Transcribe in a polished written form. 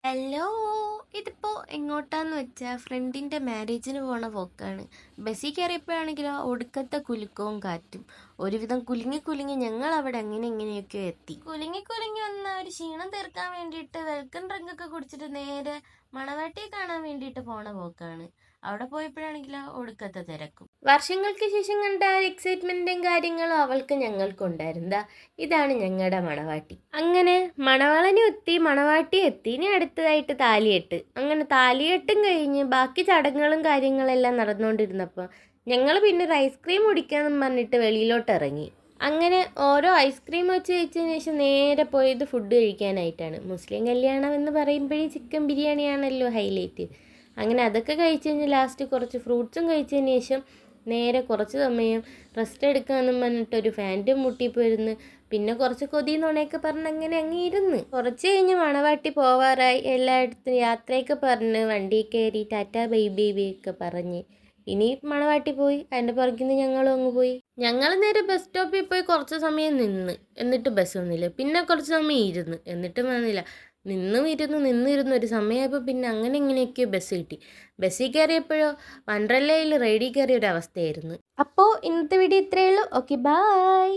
Hello, ഇതിപ്പോ എങ്ങോട്ടാന്ന് വെച്ചാൽ ഫ്രണ്ടിന്റെ മാരേജിന് പോണ പോക്കാണ്. ബസ്സിൽ കയറിയപ്പോഴാണെങ്കിലോ ഒടുക്കത്തെ കുലുക്കവും കാറ്റും. ഒരുവിധം കുലുങ്ങി കുലുങ്ങി ഞങ്ങൾ അവിടെ അങ്ങനെ എങ്ങനെയൊക്കെ എത്തി. കുലുങ്ങി കുലുങ്ങി വന്ന ഒരു ക്ഷീണം തീർക്കാൻ വേണ്ടിയിട്ട് വെൽക്കം ഡ്രിങ്ക് ഒക്കെ കുടിച്ചിട്ട് നേരെ മണവാട്ടിയെ കാണാൻ വേണ്ടിയിട്ട് പോണ പോക്കാണ്. അവിടെ പോയപ്പോഴാണെങ്കിലോ ഒടുക്കത്തെ തിരക്കും. വർഷങ്ങൾക്ക് ശേഷം കണ്ട എക്സൈറ്റ്മെന്റും കാര്യങ്ങളും അവൾക്ക് ഞങ്ങൾക്കുണ്ടായിരുന്ന ഇതാണ് ഞങ്ങളുടെ മണവാട്ടി. അങ്ങനെ മണവാളനും എത്തി, മണവാട്ടി എത്തി. ഇനി അടുത്തതായിട്ട് താലികെട്ട്. അങ്ങനെ താലികെട്ടും കഴിഞ്ഞ് ബാക്കി ചടങ്ങുകളും കാര്യങ്ങളെല്ലാം നടന്നുകൊണ്ടിരുന്നപ്പോൾ ഞങ്ങൾ പിന്നെ ഒരു ഐസ്ക്രീം കുടിക്കാമെന്ന് പറഞ്ഞിട്ട് വെളിയിലോട്ട് ഇറങ്ങി. അങ്ങനെ ഓരോ ഐസ്ക്രീം വെച്ച് കഴിച്ചതിന് ശേഷം നേരെ പോയത് ഫുഡ് കഴിക്കാനായിട്ടാണ്. മുസ്ലിം കല്യാണം എന്ന് പറയുമ്പോഴേ ചിക്കൻ ബിരിയാണിയാണല്ലോ ഹൈലൈറ്റ്. അങ്ങനെ അതൊക്കെ കഴിച്ച് കഴിഞ്ഞ് ലാസ്റ്റ് കുറച്ച് ഫ്രൂട്ട്സും കഴിച്ചതിന് ശേഷം നേരെ കുറച്ച് സമയം റെസ്റ്റ് എടുക്കാമെന്നും പറഞ്ഞിട്ട് ഒരു ഫാൻറ്റും മുട്ടിപ്പോയിരുന്ന് പിന്നെ കുറച്ച് കൊതി നുണയൊക്കെ പറഞ്ഞ് അങ്ങനെ അങ്ങ് ഇരുന്ന് കുറച്ച് കഴിഞ്ഞ് മണവാട്ടി പോവാറായി. എല്ലായിടത്തും യാത്രയൊക്കെ പറഞ്ഞ് വണ്ടി കയറി ടാറ്റ ബൈ ബൈ ബൈ ഒക്കെ പറഞ്ഞ് ഇനി മണവാട്ടി പോയി. അതിൻ്റെ പുറകിൽ നിന്ന് ഞങ്ങളും അങ്ങ് പോയി. ഞങ്ങൾ നേരെ ബസ് സ്റ്റോപ്പിൽ പോയി കുറച്ച് സമയം നിന്ന്, എന്നിട്ട് ബസ് വന്നില്ല. പിന്നെ കുറച്ച് സമയം ഇരുന്ന്, എന്നിട്ടും വന്നില്ല. നിന്നിരുന്നു ഒരു സമയമായപ്പോൾ പിന്നെ അങ്ങനെ ഇങ്ങനെയൊക്കെയോ ബസ് കിട്ടി. ബസ്സിൽ കയറിയപ്പോഴോ വണ്ടർലയിൽ റൈഡിൽ കയറിയ ഒരു അവസ്ഥയായിരുന്നു. അപ്പോൾ ഇന്നത്തെ വീഡിയോ ഇത്രയേ ഉള്ളൂ. Okay, by.